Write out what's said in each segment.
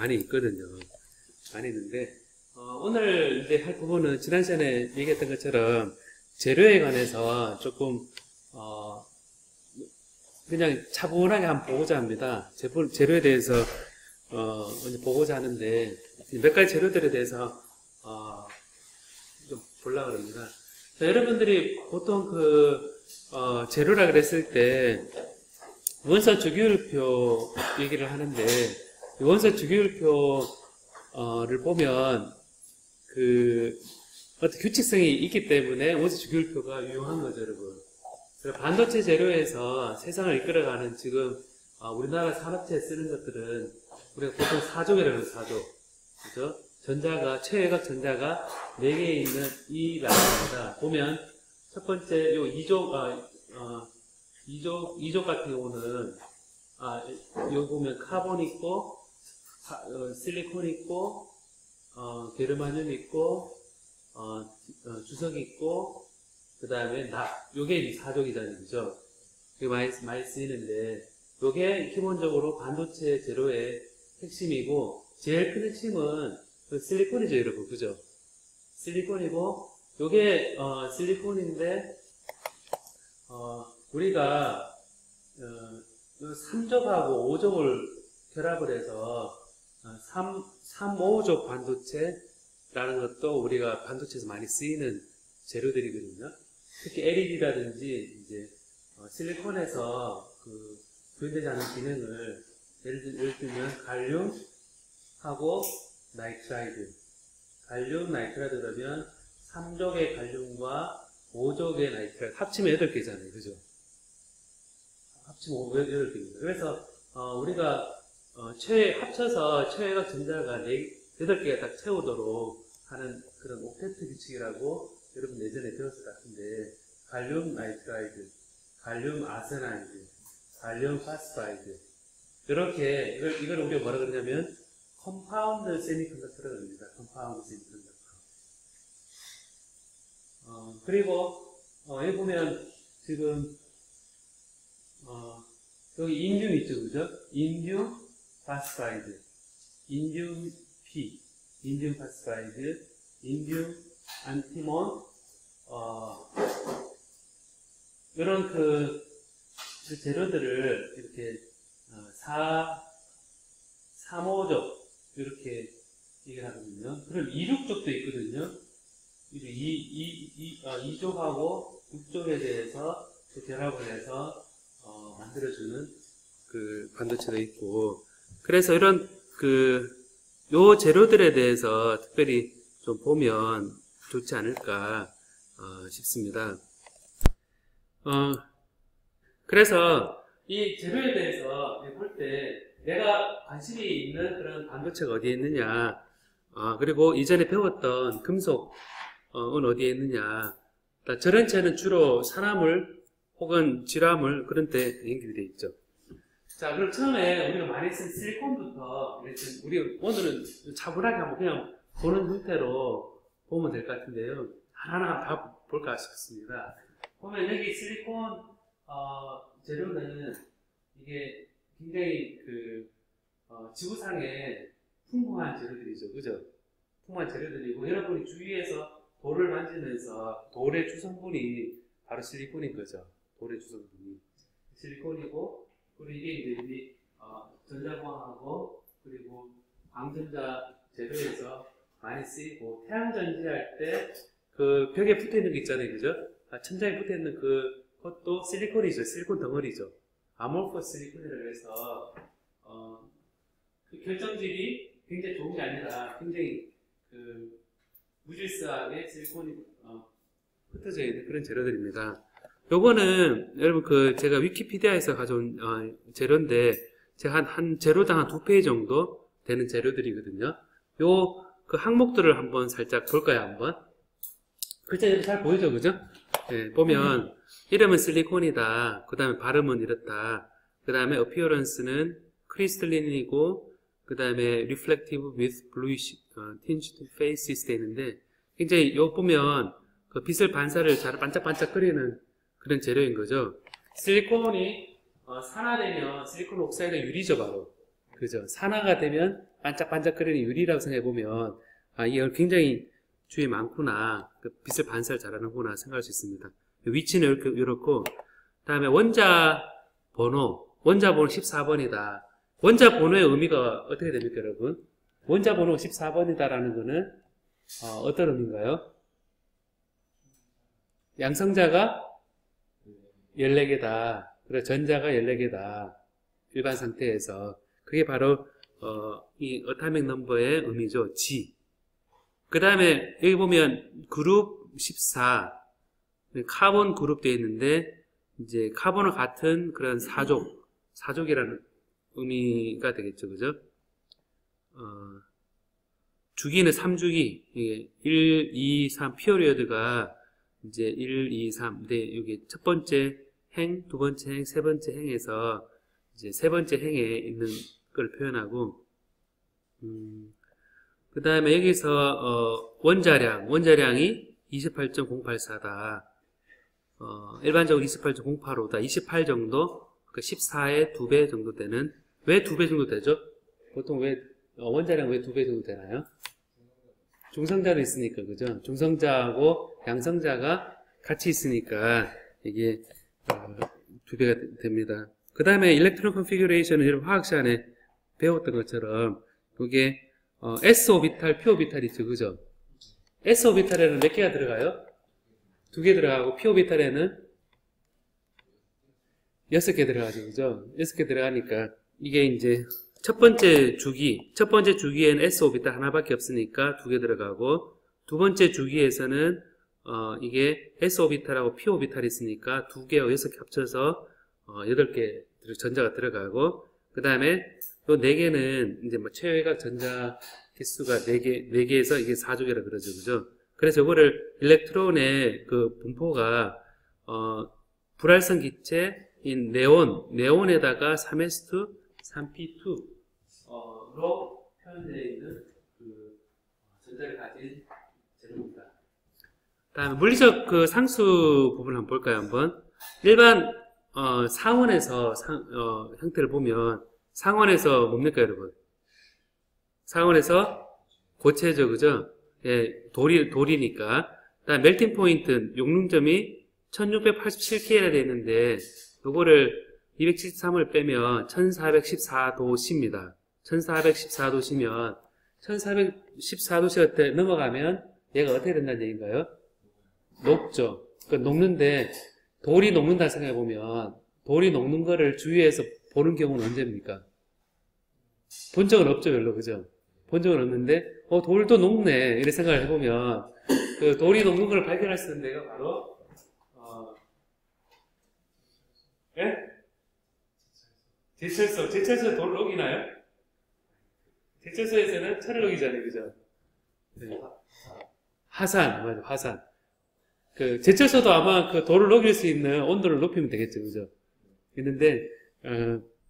많이 있거든요. 많이 있는데, 오늘 이제 할 부분은 지난 시간에 얘기했던 것처럼 재료에 관해서 조금, 그냥 차분하게 한번 보고자 합니다. 재료에 대해서, 먼저 보고자 하는데, 몇 가지 재료들에 대해서, 좀 보려고 합니다. 자, 여러분들이 보통 재료라 그랬을 때, 원소 주기율표 얘기를 하는데, 이 원소 주기율표를 보면, 어떤 규칙성이 있기 때문에 원소 주기율표가 유용한 거죠, 여러분. 반도체 재료에서 세상을 이끌어가는 지금, 우리나라 산업체에 쓰는 것들은, 우리가 보통 사족이라고 해요, 사족. 그죠? 최외곽 전자가 4개 있는 이 라인입니다. 보면, 첫 번째, 요 2족 같은 경우는, 여기 보면 카본 있고, 실리콘 있고, 게르마늄 있고, 주석 있고, 그 다음에 요게 4족이잖아요. 그죠? 이게 많이 쓰이는데, 요게 기본적으로 반도체 재료의 핵심이고, 제일 큰 핵심은 실리콘이죠, 여러분. 그죠? 실리콘이고, 요게, 실리콘인데, 우리가, 3족하고 5족을 결합을 해서, 5족 반도체라는 것도 우리가 반도체에서 많이 쓰이는 재료들이거든요. 특히 LED라든지, 이제, 실리콘에서 구현되지 않은 기능을, 예를 들면, 갈륨하고 나이트라이드. 갈륨, 나이트라이드 그러면, 3족의 갈륨과 5족의 나이트라이드. 합치면 8개잖아요. 그죠? 합치면 8개입니다. 그래서, 우리가, 합쳐서 최외곽 전자가 8개가 딱 채우도록 하는 그런 옥테트 규칙이라고 여러분 예전에 배웠을 것 같은데, 갈륨 나이트라이드, 갈륨 아세나이드, 갈륨 파스파이드. 이렇게, 이걸 우리가 뭐라 그러냐면, 컴파운드 세미컨덕터라고 합니다. 컴파운드 세미컨덕터. 그리고, 여기 보면, 지금, 여기 인듐 있죠, 그죠? 인듐 파스파이드, 인듐 P, 인듐 파스파이드, 인듐 안티몬, 이런 그 재료들을 이렇게, 3,5족, 이렇게 얘기를 하거든요. 그럼 2,6족도 있거든요. 2족하고 6족에 대해서 결합을 해서, 만들어주는 반도체도 있고, 그래서 이런 요 재료들에 대해서 특별히 좀 보면 좋지 않을까, 싶습니다. 그래서 이 재료에 대해서 볼 때 내가 관심이 있는 그런 반도체가 어디에 있느냐, 그리고 이전에 배웠던 금속은 어디에 있느냐, 저런체는 주로 산화물 혹은 질화물 그런 데 연결되어 있죠. 자, 그럼 처음에 우리가 많이 쓴 실리콘부터 우리 오늘은 차분하게 한번 그냥 보는 형태로 보면 될 것 같은데요. 하나하나 다 볼까 싶습니다. 보면 여기 실리콘 재료는 이게 굉장히 지구상에 풍부한 재료들이죠. 그죠? 풍부한 재료들이고, 여러분이 주위에서 돌을 만지면서 돌의 주성분이 바로 실리콘인 거죠. 돌의 주성분이 실리콘이고, 그리고 이게 이제 우리 전자공학하고 그리고 광전자 재료에서 많이 쓰이고, 태양전지할 때 그 벽에 붙어 있는 게 있잖아요, 그죠? 천장에 붙어 있는 그것도 실리콘이죠. 실리콘 덩어리죠. 아몰퍼스 실리콘이라고 해서 그 결정질이 굉장히 좋은 게 아니라 굉장히 무질서하게 실리콘이 흩어져 있는 그런 재료들입니다. 요거는 여러분 제가 위키피디아에서 가져온 재료인데, 제가 한 재료당 한 2페이지 정도 되는 재료들이거든요. 요 항목들을 한번 살짝 볼까요, 한번? 글자 잘 보이죠, 그죠? 네, 보면 이름은 실리콘이다. 그 다음에 발음은 이렇다. 그 다음에 appearance는 crystalline이고, 그 다음에 reflective with bluish tinged faces 돼 있는데, 굉장히 요 보면 빛을 반사를 잘 반짝반짝거리는 그런 재료인 거죠. 실리콘이 산화되면 실리콘 옥사이드가 유리죠, 바로. 그죠? 산화가 되면 반짝반짝거리는 유리라고 생각해보면, 아, 이게 굉장히 주위에 많구나. 그 빛을 반사를 잘하는구나 생각할 수 있습니다. 위치는 이렇고, 다음에 원자 번호 14번이다. 원자 번호의 의미가 어떻게 됩니까, 여러분? 원자 번호가 14번이다라는 거는, 어떤 의미인가요? 양성자가 14개다. 그리고 전자가 14개다. 일반 상태에서. 그게 바로, 이 어타믹 넘버의 의미죠. G. 그 다음에 여기 보면 그룹 14. 카본 그룹 되어 있는데, 이제 카본과 같은 그런 사족이라는 의미가 되겠죠. 그죠? 주기는 3주기. 이게 1, 2, 3 피어리어드가 이제 1, 2, 3. 근데 여기 첫 번째 행, 두 번째 행, 세 번째 행에서 이제 세 번째 행에 있는 걸 표현하고, 그 다음에 여기서, 원자량이 28.084다. 일반적으로 28.085다. 28 정도, 그 14의 2배 정도 되는, 왜 2배 정도 되죠? 보통 원자량 왜 2배 정도 되나요? 중성자도 있으니까, 그죠? 중성자하고 양성자가 같이 있으니까, 이게, 2배가 됩니다. 그 다음에 일렉트론 컨피규레이션은 여러분 화학 시간에 배웠던 것처럼, 이게, s-오비탈, p-오비탈이 있죠, 그죠? s-오비탈에는 몇 개가 들어가요? 2개 들어가고, p-오비탈에는 6개 들어가죠, 그죠? 6개 들어가니까, 이게 이제, 첫 번째 주기에는 s-오비탈 하나밖에 없으니까 2개 들어가고, 두 번째 주기에서는, 이게 s-오비탈하고 p-오비탈이 있으니까 2개와 6개 합쳐서, 8개 전자가 들어가고, 그 다음에 또 4개는 이제 뭐 최외각 전자 개수가 4개에서 이게 4족이라 그러죠. 그죠? 그래서 이거를 일렉트론의 그 분포가, 불활성 기체인 네온에다가 3s2, 3p2로 표현되어 있는 그 전자를 가진 제로입니다. 다음에 물리적 그 상수 부분을 한번 볼까요? 한번. 일반 상온에서 형태를 보면 상온에서 뭡니까, 여러분? 상온에서 고체죠, 그죠? 예, 돌이니까. 그다음 멜팅 포인트 용융점이 1687K라 되어 있는데 요거를 273을 빼면 1414도씨입니다. 1414도씨면 1414도씨가 넘어가면 얘가 어떻게 된다는 얘기인가요? 녹죠. 그러니까 녹는데 돌이 녹는다 생각해보면 돌이 녹는 거를 주위에서 보는 경우는 언제입니까? 본 적은 없죠, 별로, 그죠? 본 적은 없는데, 돌도 녹네. 이렇게 생각을 해보면, 그 돌이 녹는 걸 발견할 수 있는 데가 바로, 예? 제철소 돌을 녹이나요? 제철소에서는 철을 녹이잖아요, 그죠? 네. 화산, 맞아, 화산. 그, 제철소도 아마 그 돌을 녹일 수 있는 온도를 높이면 되겠죠, 그죠? 있는데,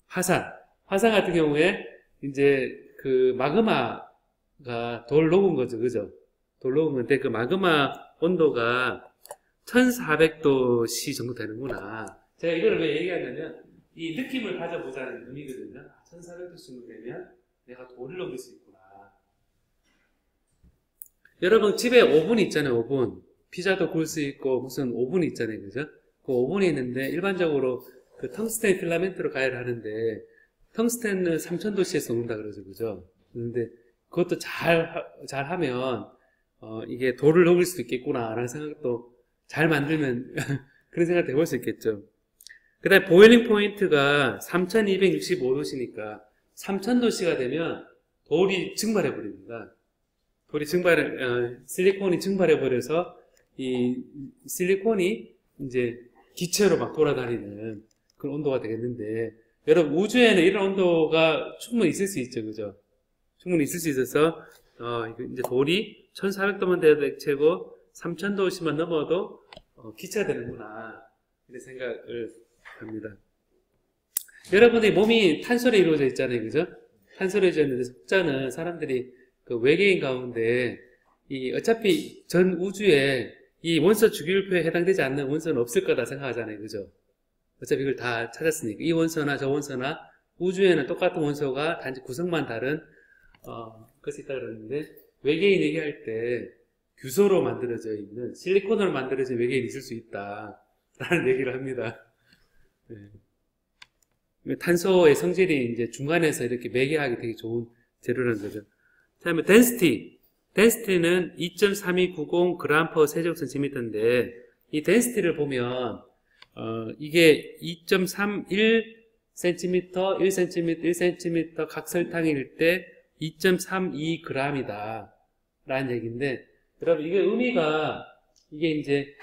화산 같은 경우에, 이제, 그, 마그마가 돌 녹은 거죠, 그죠? 돌 녹은 건데, 그 마그마 온도가 1400도C 정도 되는구나. 제가 이거를 왜 얘기하냐면, 이 느낌을 가져보자는 의미거든요. 1400도C 정도 되면, 내가 돌을 녹일 수 있구나. 여러분, 집에 오븐 있잖아요, 오븐. 피자도 구울 수 있고, 무슨 오븐이 있잖아요, 그죠? 그 오븐이 있는데, 일반적으로 그 텅스텐 필라멘트로 가열을 하는데, 텅스텐은 3000도씨에서 녹는다 그러죠, 그죠? 근데 그것도 잘 하면, 이게 돌을 녹일 수도 있겠구나, 라는 생각도 잘 만들면, 그런 생각도 해볼 수 있겠죠. 그 다음에 보일링 포인트가 3265도씨니까, 3000도씨가 되면 돌이 증발해버립니다. 실리콘이 증발해버려서, 이 실리콘이 이제 기체로 막 돌아다니는 그런 온도가 되겠는데, 여러분, 우주에는 이런 온도가 충분히 있을 수 있죠, 그죠? 충분히 있을 수 있어서, 이제 돌이 1400도만 돼도 액체고, 3000도씨만 넘어도, 기체가 되는구나. 이런 생각을 합니다. 여러분의 몸이 탄소로 이루어져 있잖아요, 그죠? 탄소로 이루어져 있는데, 속자는 사람들이 그 외계인 가운데, 어차피 전 우주에 이 원소 주기율표에 해당되지 않는 원소는 없을 거다 생각하잖아요, 그죠? 어차피 이걸 다 찾았으니까. 이 원소나 저 원소나 우주에는 똑같은 원소가 단지 구성만 다른 것이 있다 그러는데, 외계인 얘기할 때 규소로 만들어져 있는, 실리콘으로 만들어진 외계인이 있을 수 있다 라는 얘기를 합니다. 네. 탄소의 성질이 이제 중간에서 이렇게 매개하기 되게 좋은 재료라는 거죠. 다음에 density. density는 2.3290g/세제곱센티미터인데, 이 density를 보면 이게 2.31cm, 1cm, 1cm 각 설탕일 때 2.32g이다 라는 얘기인데, 여러분 이게 의미가, 이게 이제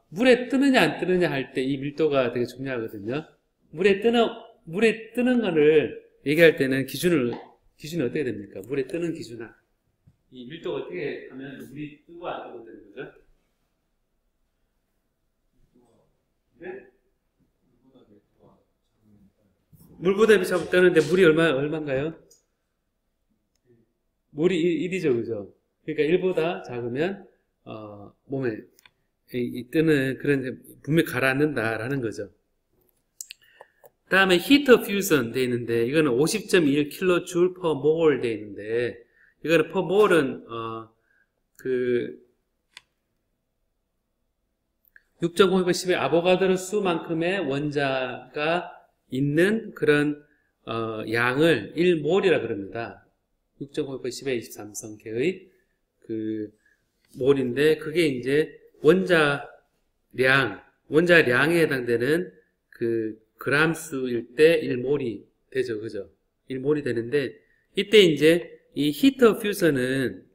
물에 뜨느냐 안 뜨느냐 할 때 이 밀도가 되게 중요하거든요. 물에 뜨는 거를 얘기할 때는 기준이 어떻게 됩니까? 물에 뜨는 기준은 이 밀도가 어떻게 하면 물이 뜨고 안 뜨고 되는 거죠? 네? 물보다 비싸고 뜨는데 물이 얼마인가요? 물이 1이죠, 그죠? 그러니까 1보다 작으면 몸에 뜨는 그런 분명히 가라앉는다라는 거죠. 다음에 heat of fusion 돼 있는데, 이거는 50.1kJ/mol 돼 있는데, 이거는 per mol은 6.510의 아보가드로 수만큼의 원자가 있는 그런 양을 1몰이라 그럽니다. 6.510의 23성계의 그 몰인데, 그게 이제 원자량에 해당되는 그 그람수일 때 1몰이 되죠. 그죠? 1몰이 되는데, 이때 이제 이 heat of fusion은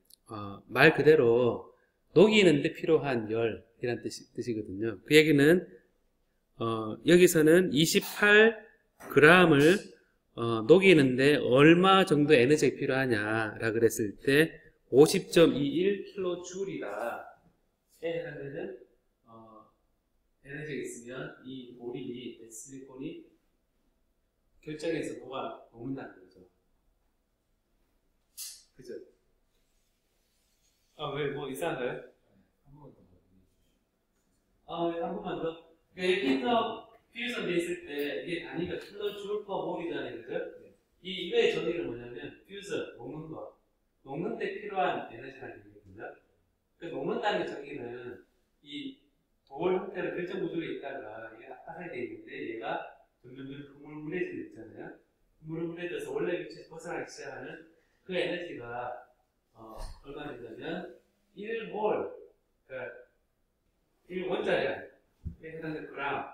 말 그대로 녹이는데 필요한 열이라는 뜻이거든요. 그 얘기는 여기서는 28g을 녹이는데 얼마 정도 에너지가 필요하냐라 그랬을 때 50.21kJ이다 에 해당되는 에너지가 있으면 이 몰이, 실리콘이 결정해서 뭐가 녹는다는 거죠. 그죠? 왜, 뭐 이상한가요? 한 번만 더. 히터 퓨전 돼 있을 때 이게 단위가 kJ/mol이잖아요, 그죠? 이거의 정의는 뭐냐면 퓨전, 녹는 거. 녹는 데 필요한 에너지라는 얘기거든요. 그 녹는다는 정의는 이 돌 형태로 결정 구조에 있다가 이게 딱딱하게 돼 있는데, 얘가 점점 흐물흐물해지고 있잖아요. 흐물흐물해져서 원래 위치에서 벗어나기 시작하는 그 에너지가 얼마 되냐면 1몰, 그러니까 1원자량에 해당되는 그램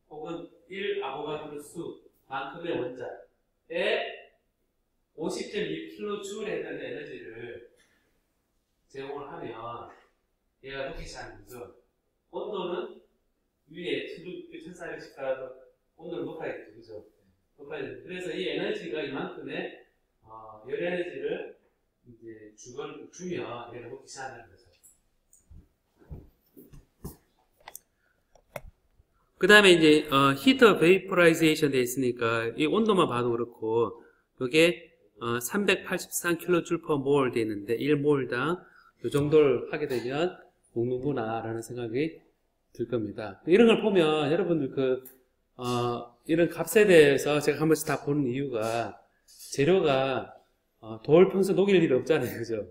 혹은 1아보가드로 수만큼의 원자에 50.2kJ에 해당되는 에너지를 제공을 하면 얘가 녹기 시작하는 거죠. 온도는 위에 1414도 온도를 높아야겠죠, 그죠? 높아야죠. 그래서 이 에너지가 이만큼의 열 에너지를 이제 주면 얘가 녹기 시작하는 거죠. 그 다음에 이제 heat of vaporization 돼 있으니까 이 온도만 봐도 그렇고, 이게 383kJ/mol 돼 있는데 1몰당 이 정도를 하게 되면 녹는구나 라는 생각이 들 겁니다. 이런 걸 보면 여러분들 이런 값에 대해서 제가 한 번씩 다 보는 이유가, 재료가 돌 평소 녹일 일이 없잖아요, 그죠?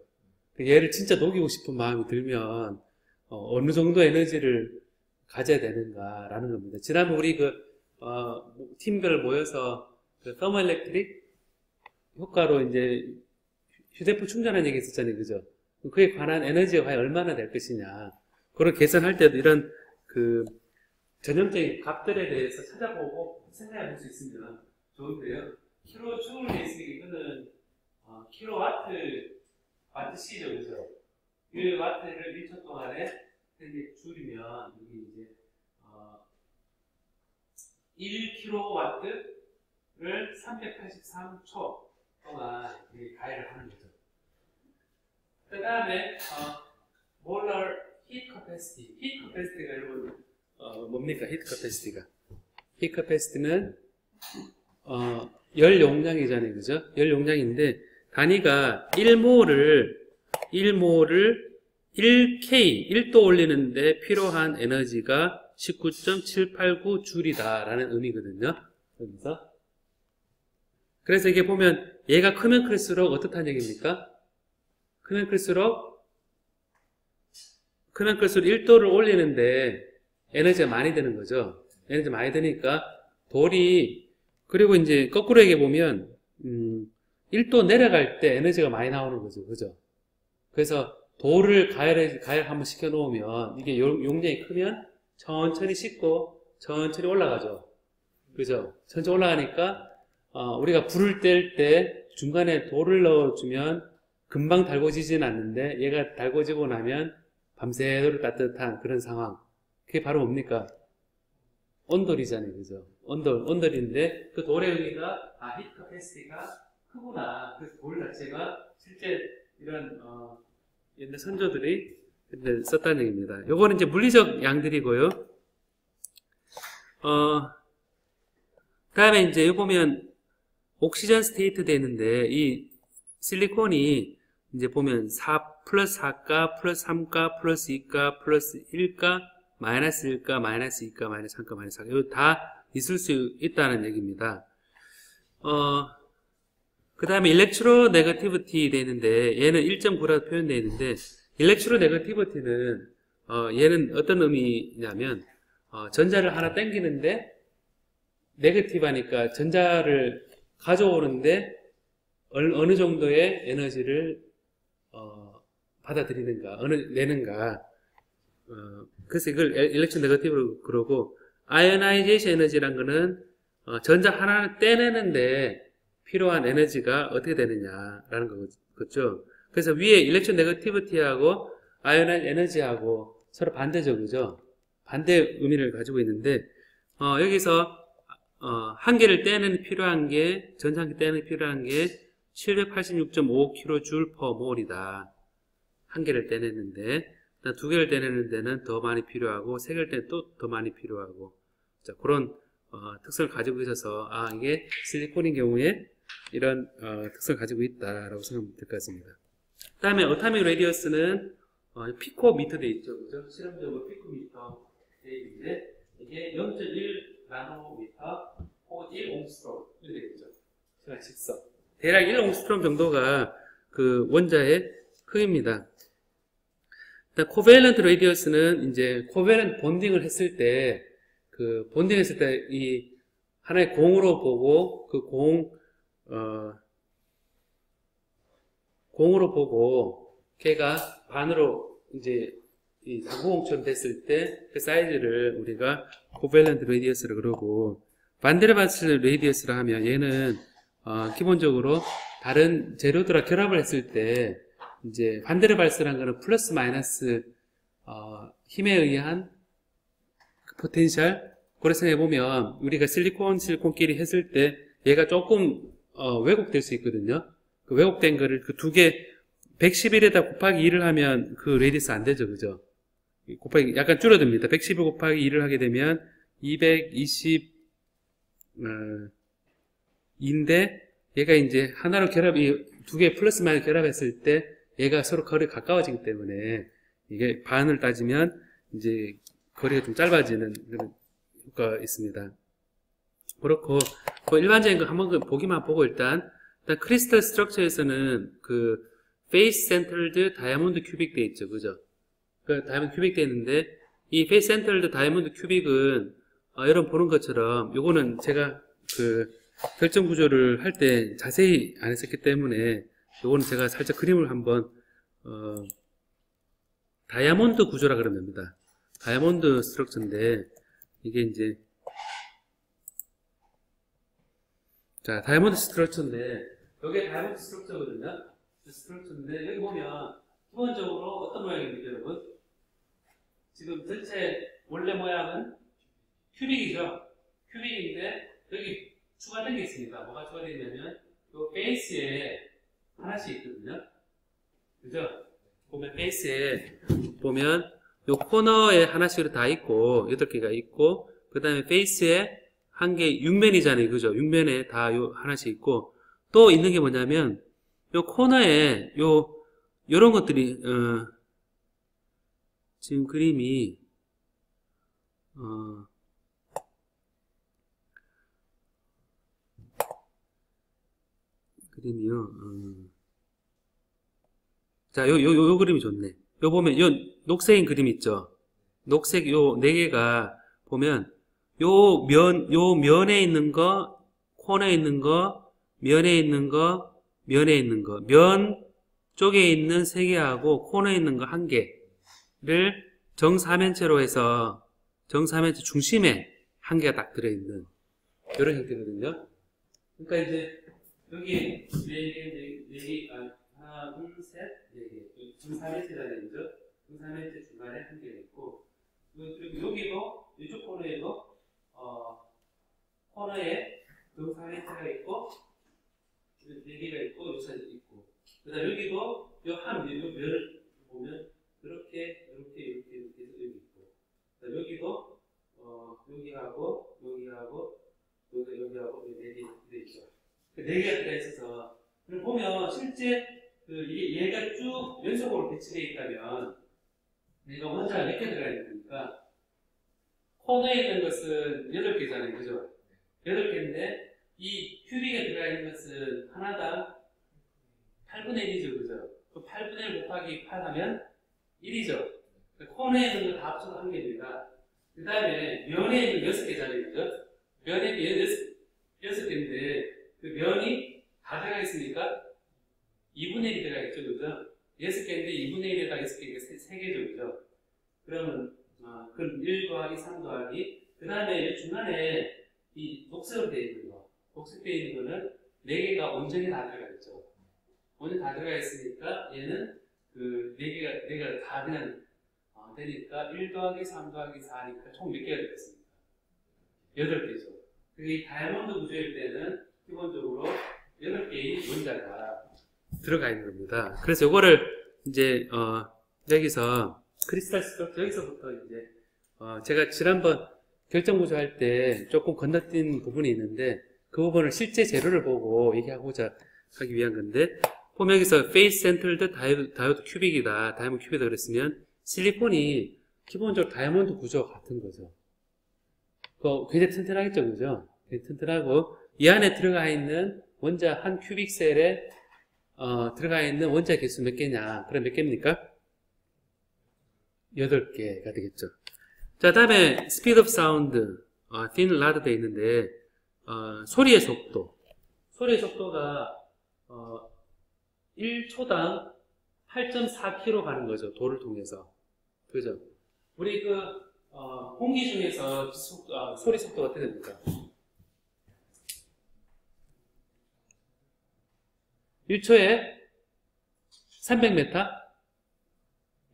얘를 진짜 녹이고 싶은 마음이 들면 어느 정도 에너지를 가져야 되는가라는 겁니다. 지난번 우리 팀별 모여서 서머일렉트릭 효과로 이제 휴대폰 충전하는 얘기 있었잖아요, 그죠? 그에 관한 에너지가 과연 얼마나 될 것이냐, 그걸 계산할 때도 이런 전형적인 값들에 대해서 찾아보고 생각해 볼 수 있으면 좋은데요. 킬로줄에 있으니까 이거는 와트시죠, 그죠? 1와트를 1초 동안에 줄이면 여기 이제 1kW를 383초 동안 가열을 하는 거죠. 그 다음에 molar heat capacity. heat capacity가 여러분 뭡니까? heat capacity가. heat capacity는 열 용량이잖아요, 그죠? 열 용량인데 단위가 1몰을 1K, 1도 올리는데 필요한 에너지가 19.789J이다 라는 의미거든요. 여기서. 그래서 이게 보면 얘가 크면 클수록 어떻다는 얘기입니까? 크면 클수록 1도를 올리는데 에너지가 많이 드는 거죠. 에너지 많이 드니까 돌이, 그리고 이제 거꾸로 얘기해 보면 1도 내려갈 때 에너지가 많이 나오는 거죠. 그죠? 그래서 돌을 가열 한번 시켜 놓으면 이게 용량이 크면 천천히 씻고 천천히 올라가죠. 그죠? 천천히 올라가니까 우리가 불을 뗄 때 중간에 돌을 넣어주면 금방 달궈지진 않는데 얘가 달궈지고 나면 밤새도록 따뜻한 그런 상황. 그게 바로 뭡니까? 온돌이잖아요. 그죠? 온돌인데 그 돌의 의미가 히트 캐파시티가 크구나. 그래서 돌 자체가 실제 이런 옛날 선조들이 썼다는 얘기입니다. 요거는 이제 물리적 양들이고요. 다음에 이제 여기 보면 옥시전 스테이트 되는데 이 실리콘이 이제 보면 4 플러스 4가 플러스 3가 플러스 2가 플러스 1가 마이너스 1가 마이너스 2가 마이너스 3가 마이너스 4가 이거 다 있을 수 있다는 얘기입니다. 그 다음에 일렉트로 네거티비티 되는데 얘는 1.9라고 표현되어 있는데 일렉트로 네거티비티는 얘는 어떤 의미냐면 전자를 하나 당기는데 네거티브 하니까 전자를 가져오는데 어느 정도의 에너지를 받아들이는가 내는가 그래서 이걸 일렉트로 네거티브로 그러고 아이오나이제이션 에너지란 거는 전자 하나를 떼내는데 필요한 에너지가 어떻게 되느냐라는 거죠. 그래서 위에 일렉트로 네거티비티하고 아이오나이즈 에너지하고 서로 반대죠. 그죠? 반대 의미를 가지고 있는데 여기서 한 개를 떼는 필요한 게 전자 한 개 떼는 필요한 게 786.5kJ/몰이다. 한 개를 떼내는데 두 개를 떼내는 데는 더 많이 필요하고 세 개를 떼는 또 더 많이 필요하고 자, 그런 특성을 가지고 있어서 이게 실리콘인 경우에 이런 특성을 가지고 있다라고 생각하면 될 것 같습니다. 그 다음에 어타믹 레디어스는 피코미터 돼 있죠. 그죠? 실험적으로 피코미터 돼 있는데 이게 0.1 나노미터 혹은 1옹스트롬 이렇게 되겠죠. 제가 직선 대략 1옹스트롬 정도가 그 원자의 크기입니다. 코밸런트 레디어스는 이제 코밸런트 본딩을 했을 때 그 본딩했을 때 이 하나의 공으로 보고 그 공으로 보고 걔가 반으로 이제 이 당구공처럼 됐을 때 그 사이즈를 우리가 코밸런트 레디어스라고 그러고 반대로 봤을 때 레디어스라 하면 얘는 기본적으로 다른 재료들과 결합을 했을 때 이제 반대로 발설한 거는 플러스 마이너스 힘에 의한 그 포텐셜. 그래서 해보면 우리가 실리콘끼리 했을 때 얘가 조금 왜곡될 수 있거든요. 그 왜곡된 거를 그 두 개 111에다 곱하기 2를 하면 그 레디스 안 되죠. 그죠? 곱하기 약간 줄어듭니다. 111 곱하기 2를 하게 되면 222인데 얘가 이제 하나로 두 개 플러스 마이너스 결합했을 때 얘가 서로 거리가 가까워지기 때문에 이게 반을 따지면 이제 거리가 좀 짧아지는 그런 효과가 있습니다. 그렇고 일반적인 거 한번 보기만 보고 일단 크리스탈 스트럭처에서는 그 페이스 센터드 다이아몬드 큐빅 돼 있죠. 그죠? 그 다이아몬드 큐빅 돼 있는데 이 페이스 센터드 다이아몬드 큐빅은 여러분 보는 것처럼 요거는 제가 그 결정 구조를 할 때 자세히 안 했었기 때문에 요거는 제가 살짝 그림을 한번 다이아몬드 구조라 그러면 됩니다. 다이아몬드 스트럭처인데 이게 이제 자 다이아몬드 스트럭처인데 여기에 다이아몬드 스트럭처거든요. 스트럭처인데 여기 보면 기본적으로 어떤 모양입니까 여러분? 지금 전체 원래 모양은 큐빅이죠. 큐빅인데 여기 추가된 게 있습니다. 뭐가 추가되어 있냐면 요 베이스에 하나씩 있거든요. 그죠? 보면 베이스에 보면 요 코너에 하나씩으로 다 있고 8개가 있고 그 다음에 베이스에 한 개 6면이잖아요. 그죠? 6면에 다 요 하나씩 있고 또 있는 게 뭐냐면 요 코너에 요런 것들이 지금 그림이 그림이요. 자, 요 그림이 좋네. 요 보면, 요 녹색인 그림 있죠? 녹색 요 네 개가 보면, 요 면에 있는 거, 코너에 있는 거, 면에 있는 거, 면에 있는 거, 면 쪽에 있는 세 개하고 코너에 있는 거 한 개를 정사면체로 해서 정사면체 중심에 한 개가 딱 들어있는 이런 형태거든요. 그러니까 이제 여기 하나, 둘, 셋, 네 개. 정사면체라는 얘기죠. 정사면체 중간에 한 개가 있고, 그리고 여기도 이쪽 코너에도 코너에 정사면체가 있고, 네 개가 있고, 요사이 있고. 그다음 여기도 요 면을 보면 이렇게 해서 여기 있고. 그다음 여기도 여기하고 네 개 있죠. 네 개가 들어 있어서 보면 실제 얘가 쭉 연속으로 배치되어 있다면 얘가 원자가 몇 개 들어가 있는 겁니까? 코너에 있는 것은 8개잖아요, 그죠? 8개인데 이 큐빅에 들어가 있는 것은 하나당 8분의 1이죠, 그죠? 그 8분의 1 곱하기 8 하면 1이죠. 코너에 있는 거 다 합쳐서 1개입니다. 그 다음에 면에 있는 6개잖아요, 그죠? 면에 있는 6개인데 그 면이 다 들어가 있으니까 2분의 1이 들어가 있죠, 그죠? 6개인데 2분의 1에다 6개니까 3개죠, 그죠? 그러면 그럼 1 더하기 3 더하기 그 다음에 중간에 이 녹색으로 되어 있는 거, 녹색 되어 있는 거는 4개가 온전히 다 들어가 있죠. 온전히 다 들어가 있으니까 얘는 그 4개가 다 그냥 되니까 1 더하기 3 더하기 4니까 총 몇 개가 되겠습니까? 8개죠. 이 다이아몬드 구조일 때는 기본적으로 8개의 원자가 들어가 있는 겁니다. 그래서 이거를 이제 여기서 크리스탈 스트럭처 여기서부터 이제 제가 지난번 결정 구조 할 때 조금 건너뛴 부분이 있는데 그 부분을 실제 재료를 보고 얘기하고자 하기 위한 건데 보면 여기서 페이스 센터드 다이오드 큐빅이다, 다이아몬드 큐빅이다 그랬으면 실리콘이 기본적으로 다이아몬드 구조가 같은 거죠. 굉장히 튼튼하겠죠, 그죠? 굉장히 튼튼하고 이 안에 들어가 있는 원자 한 큐빅 셀에 들어가 있는 원자 개수 몇 개냐? 그럼 몇 개입니까? 8개가 되겠죠. 자, 다음에 스피드 오브 사운드, thin rad 되어 있는데 소리의 속도가 1초당 8.4km 가는 거죠. 돌을 통해서. 그죠? 우리 공기 중에서 소리 속도가 어떻게 됩니까? 1초에 300m?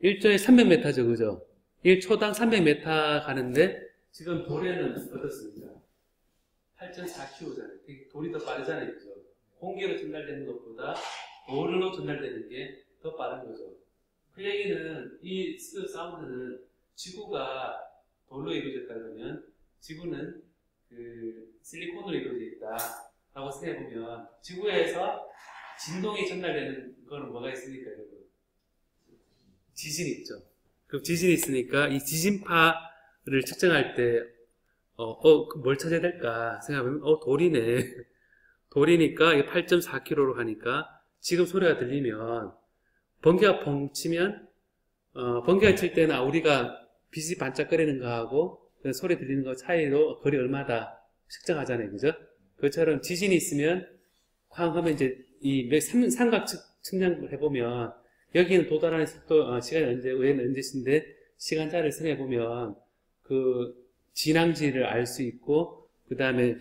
1초에 300m죠, 그죠? 1초당 300m 가는데, 지금 돌에는 어떻습니까? 8.4km잖아요. 돌이 더 빠르잖아요, 그죠? 공기로 전달되는 것보다 돌로 전달되는 게 더 빠른 거죠. 그 얘기는, 이 사운드는 지구가 돌로 이루어졌다 그러면, 지구는 실리콘으로 이루어져 있다. 라고 생각해보면, 지구에서 진동이 전달되는 거는 뭐가 있습니까, 여러분? 지진이 있죠. 그럼 지진이 있으니까 이 지진파를 측정할 때, 뭘 찾아야 될까 생각해보면, 돌이네. 돌이니까 이게 8.4km로 가니까 지금 소리가 들리면, 번개가 펑 치면, 번개가 칠 때는 우리가 빛이 반짝거리는 거하고 소리 들리는 거 차이로 거리 얼마다 측정하잖아요. 그죠? 그것처럼 지진이 있으면, 쾅 하면 이제 삼각 측량을 해보면, 여기는 도달하는 속도, 시간이 얘는 언제신데, 시간자를 생각해보면, 진앙지를 알 수 있고, 그 다음에,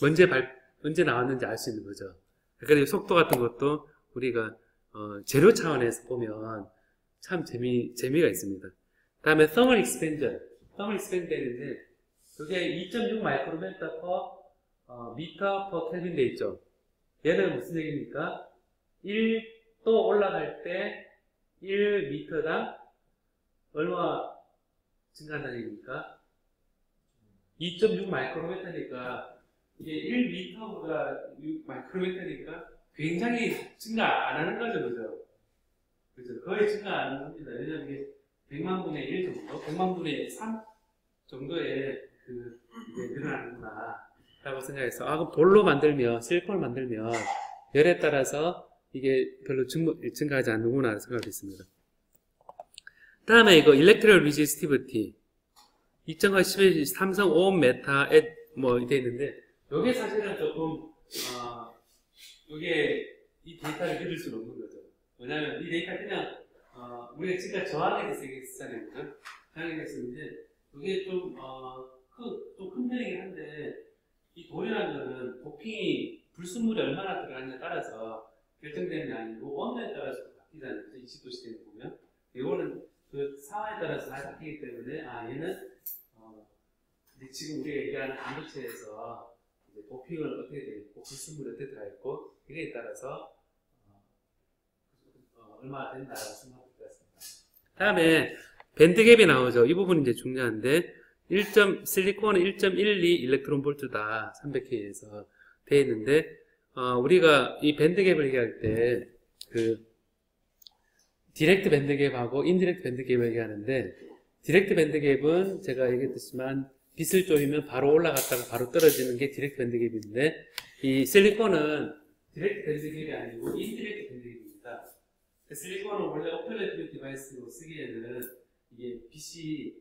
언제 나왔는지 알 수 있는 거죠. 그러니까 속도 같은 것도 우리가, 재료 차원에서 보면 참 재미가 있습니다. 그 다음에 thermal expansion. thermal expansion인데, 그게 2.6 마이크로메터 미터 per 켈빈 돼 있죠. 얘는 무슨 얘기입니까? 1도 올라갈 때 1m당 얼마 증가한다는 얘기입니까? 2.6 마이크로메터니까 이게 1m보다 6 마이크로메터니까 굉장히 증가 안 하는 거죠, 그죠? 그죠? 거의 증가 안 하는 겁니다. 왜냐면 이게 100만 분의 1 정도, 100만 분의 3 정도의 이게 늘어나는구나. 라고 생각해서, 그럼 돌로 만들면, 실리콘을 만들면, 열에 따라서 이게 별로 증가하지 않는구나 생각했습니다. 다음에 이거 Electrical Resistivity 2011 삼성 온 메타 뭐 돼 있는데 요게 사실은 조금 요게 이 데이터를 믿을 수는 없는 거죠. 왜냐하면 이 데이터 그냥 우리가 지금까지 저항에 대해서 얘기했잖아요, 그죠? 저항에 대해서 했는데 이게 좀 큰 편이긴 한데 이 돌이라는 거는 도핑이 불순물이 얼마나 들어가느냐에 따라서 결정되는 게 아니고 원도에 따라서 바뀌잖아요. 20도 시대에 보면 이거는 그 상황에 따라서 다 바뀌기 때문에 얘는 이제 지금 우리가 얘기하는 반도체에서 이제 도핑을 어떻게 되어 있고 불순물이 어떻게 들어가 있고 이거에 따라서 얼마나 된다라고 생각할 것 같습니다. 다음에 밴드갭이 나오죠. 이 부분이 이제 중요한데 실리콘은 1.12 일렉트론 볼트다 300K에서 되어 있는데 우리가 이 밴드갭을 얘기할 때 그 디렉트 밴드갭하고 인디렉트 밴드갭을 얘기하는데 디렉트 밴드갭은 제가 얘기했지만 빛을 쪼이면 바로 올라갔다가 바로 떨어지는 게 디렉트 밴드갭인데 이 실리콘은 디렉트 밴드갭이 아니고 인디렉트 밴드갭입니다. 실리콘은 원래 오플레이트 디바이스로 쓰기에는 이게 빛이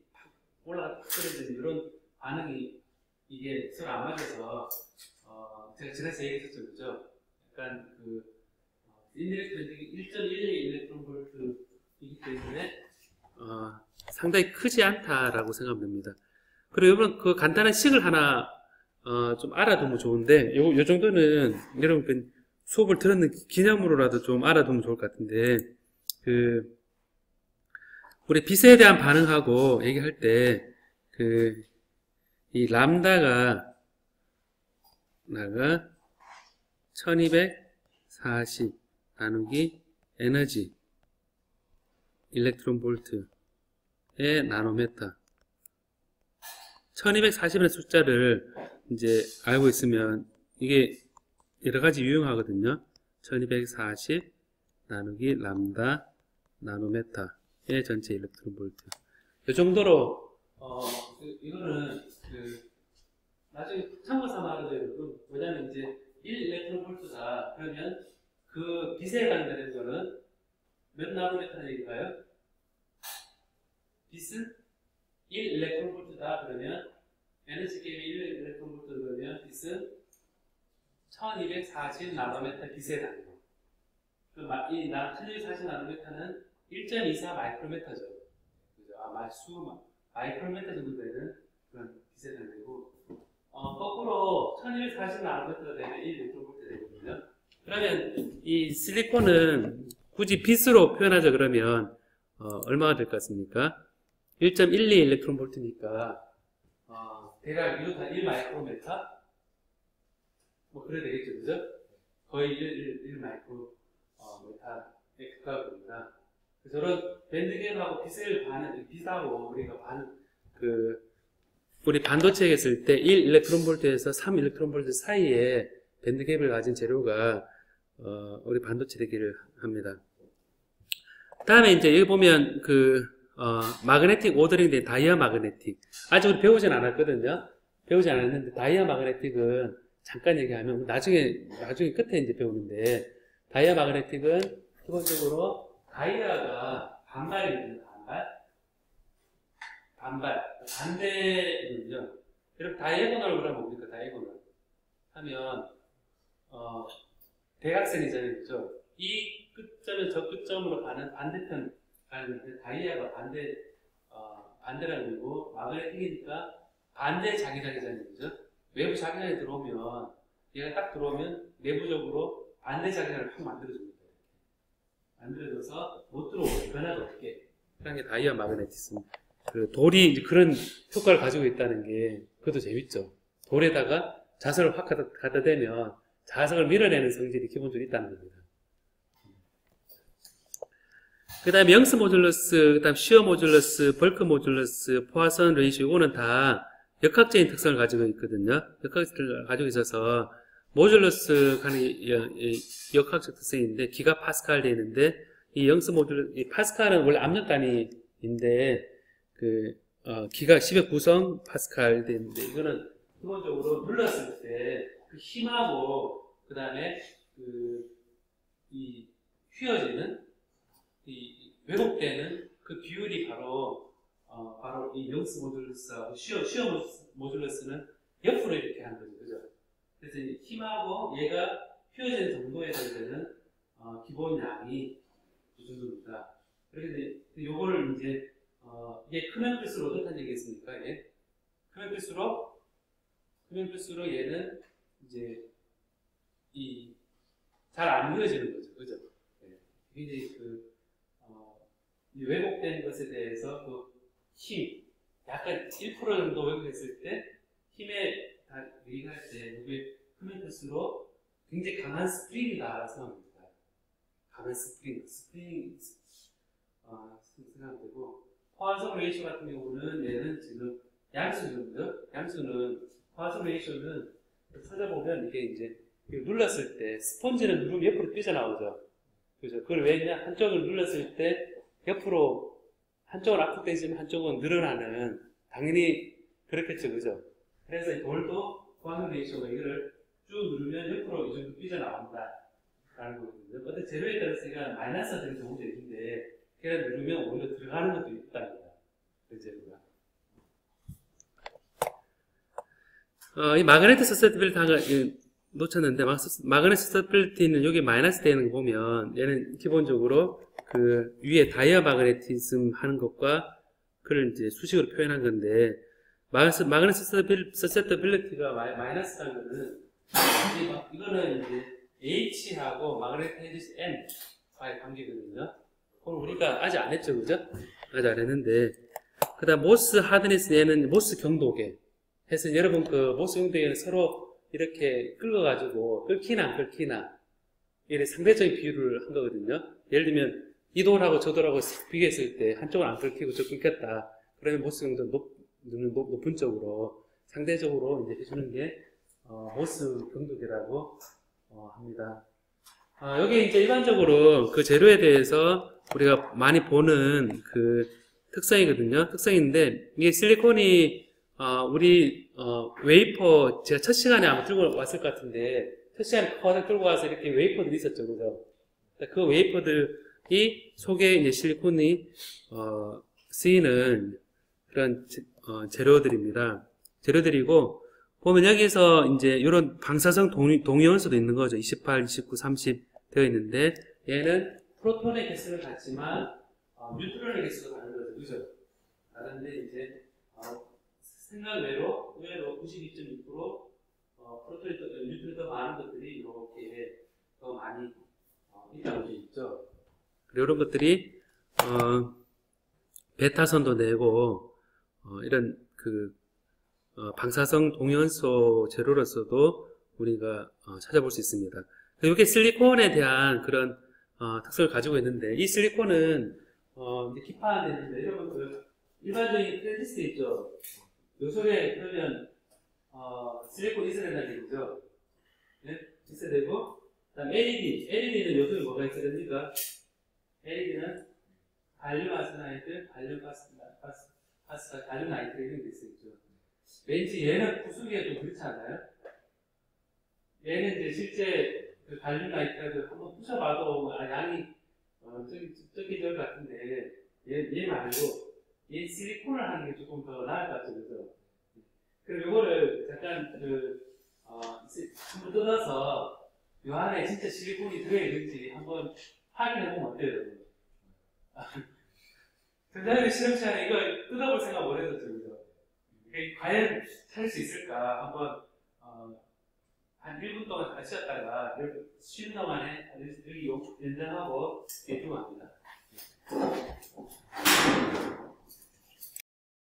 올라갔다 떨어지는 이런 반응이 이게 서로 안 맞아서 제가 지난주에 얘기했었죠, 그죠? 약간 인디렉트 밴드갭이 1.12 일렉트론 볼트이기 때문에 상당히 크지 않다라고 생각하면 됩니다. 그리고 여러분 그 간단한 식을 하나 좀 알아두면 좋은데 요 정도는 여러분 수업을 들었는 기념으로라도 좀 알아두면 좋을 것 같은데 우리 빛에 대한 반응하고 얘기할 때 이 람다가 1240 나누기 에너지 일렉트론 볼트의 나노메타 1240이라는 숫자를 이제 알고 있으면 이게 여러 가지 유용하거든요. 1240 나누기 람다 나노메타의 전체 일렉트론 볼트. 이 정도로 이거는 나중에 참고 삼아 하죠, 여러분. 왜냐면 이제 1 일렉트론 볼트다. 그러면 그 빛에 해당되는 거는 몇 나노메타는 얘기인가요? 빛은 1 일렉트론 볼트다. 그러면 에너지 갭이 1 일렉트론 볼트 그러면 빛은 1240 나노메타 빛에 해당해요. 이 1240 나노메타는 1.24 마이크로메타죠. 그죠? 마이크로메타 정도 되는 그런 빛에 해당되고, 거꾸로 1240 나노메타가 되면 1 일렉트론 볼트 되거든요. 그러면 이 실리콘은 굳이 빛으로 표현하자 그러면 얼마가 될 것 같습니까? 1.12 일렉트론 볼트니까 대략 이거 다 1 마이크로메타? 뭐 그래야 되겠죠, 그죠? 거의 1 마이크로메타에 가까워집니다. 저런 밴드갭하고 빛하고 우리가 우리 반도체에 했을 때 1 일렉트론 볼트에서 3 일렉트론 볼트 사이에 밴드갭을 가진 재료가 우리 반도체 되기를 합니다. 다음에 이제 여기 보면 마그네틱 오더링 된 다이아 마그네틱. 아직 우리 배우진 않았거든요. 배우지 않았는데 다이아 마그네틱은 잠깐 얘기하면 나중에 끝에 이제 배우는데 다이아 마그네틱은 기본적으로 다이아가 반발이거든요. 반대는요. 여러분 다이애고널을 그러면 뭡니까? 다이애고널 하면 대각선이잖아요, 그죠? 이 끝점에 저 끝점으로 가는 반대편 가는 다이아가 반대라는 거고 마그네틱이니까 반대 자기장이잖아요, 그죠? 외부 자기장이 들어오면 얘가 딱 들어오면 내부적으로 반대 자기장을 확 만들어줍니다. 만들어줘서 못 들어오게 변화가 없게 그런 게 다이아 마그네티즘입니다. 돌이 이제 그런 효과를 가지고 있다는 게 그것도 재밌죠. 돌에다가 자석을 확 갖다 대면 자석을 밀어내는 성질이 기본적으로 있다는 겁니다. 그 다음에 영스 모듈러스, 그 다음 시어 모듈러스, 벌크 모듈러스, 포화선 레이시오 이거는 다 역학적인 특성을 가지고 있거든요. 역학을 가지고 있어서 모듈러스 간의 역학적 특성인데 기가 파스칼 되어 있는데 이 영스 모듈러스, 이 파스칼은 원래 압력 단위인데 기가 10의 9성 파스칼 되어 있는데 이거는 기본적으로 눌렀을 때 그 힘하고 그 다음에 이 휘어지는, 이 왜곡되는 그 비율이 바로 이 영스 모듈러스하고 쉬어 모듈러스는 옆으로 이렇게 하는 거죠. 그죠? 그래서 힘하고 얘가 휘어지는 정도에 대해서는 기본 양이 이 정도입니다. 그런데 요거를 이제 이게 크면 클수록 어떻다는 얘기겠습니까? 예? 크면 클수록 얘는 이제 잘 안 이어지는 거죠. 그죠? 예. 이제 이 왜곡된 것에 대해서 힘, 약간 1% 정도 왜곡했을 때 힘에 얘기할 때 이게 크면 클수록 굉장히 강한 스프링이다 생각합니다. 강한 스프링 생각하면 되고, 포화성 레이쇼 같은 경우는 얘는 지금 양수거든요. 양수는 포화성 레이쇼는 찾아보면 이게 이제 눌렀을 때 스펀지는 누르면 옆으로 삐져나오죠. 그죠? 그걸 왜 그냥 한쪽을 눌렀을 때 옆으로 한쪽은 압축되지만 한쪽은 늘어나는, 당연히 그렇겠죠. 그죠? 그래서 이 돌도 포화성 레이쇼가 이거를 쭉 누르면 옆으로 이 정도 삐져나온다 라는 거거든요. 어떤 재료에 따라서 얘가 마이너스가 되는 경우도 있는데 걔를 누르면 오히려 들어가는 것도 있답니다. 그 재료가. 이 마그네틱 서세티빌리티 하나 놓쳤는데, 마그네틱 서세티빌리티는 여기 마이너스 되는 거 보면 얘는 기본적으로 그 위에 다이아 마그네티즘 하는 것과 그걸 이제 수식으로 표현한 건데, 마그네틱 서세티빌리티가 마이너스라는 거는 이거는 이제 H하고 마그네타이즈 M과의 관계거든요. 그럼 우리가 아직 안 했죠, 그죠? 아직 안 했는데, 그 다음 모스 하드니스, 얘는 모스 경도계 해서 여러분 모스 경도계는 서로 이렇게 끌어가지고 끓기나 안 끓기나 이렇게 상대적인 비율을 한 거거든요. 예를 들면 이 돌하고 저 돌하고 비교했을 때 한쪽은 안 끓기고 저 끓겠다. 그러면 모스 경도 높은 쪽으로 상대적으로 이제 해주는 게 모스 경도계라고 합니다. 여기 이제 일반적으로 그 재료에 대해서 우리가 많이 보는 그 특성이거든요. 특성인데, 이게 실리콘이, 우리, 웨이퍼, 제가 첫 시간에 아마 들고 왔을 것 같은데, 첫 시간에 커서 들고 와서 이렇게 웨이퍼들이 있었죠. 그죠? 그 웨이퍼들이 속에 이제 실리콘이, 쓰이는 그런, 재료들입니다. 재료들이고, 보면 여기서 이제 이런 방사성 동위원소도 있는 거죠. 28, 29, 30 되어 있는데, 얘는 프로톤의 개수는 같지만 뉴트론의 개수가 다른 거죠. 그죠? 다른데 이제 생각 외로 92.6% 프로톤이 뉴트론이 더 많은 것들이 이렇게 더 많이 있다고 되어 있죠. 그리고 이런 것들이 베타선도 내고 이런 방사성 동위원소 재료로서도 우리가 찾아볼 수 있습니다. 이게 실리콘에 대한 그런 특성을 가지고 있는데, 이 실리콘은 이제 기판되는데, 여러분 일반적인 트랜지스터 있죠. 요 속에 그러면 실리콘 있어야 된다는 얘기죠. 네? 있어야 되고, 그다음 LED는 요 속에 뭐가 있어야 됩니까? LED는 갈륨 아스나이드, 갈륨 나이트레이드 이런 게 있죠. 왠지 얘는 부수기가 좀 그렇지 않나요? 얘는 이제 실제 그 갈륨 나이트레이드 한번 부셔봐도 양이 저기 같은데 얘 말고 얘 실리콘을 하는 게 조금 더 나을 것 같죠, 그죠? 그럼 요거를 잠깐 한번 뜯어서 요 안에 진짜 실리콘이 들어있는지 한번 확인해보면 어때요, 여러분? 전자레인지 실험 시간에 이거 뜯어볼 생각 못 했었죠, 그죠? 과연 찾을 수 있을까? 한번 한 1분 동안 다 쉬었다가 쉬는 동안에 여기 연장하고 예중합니다.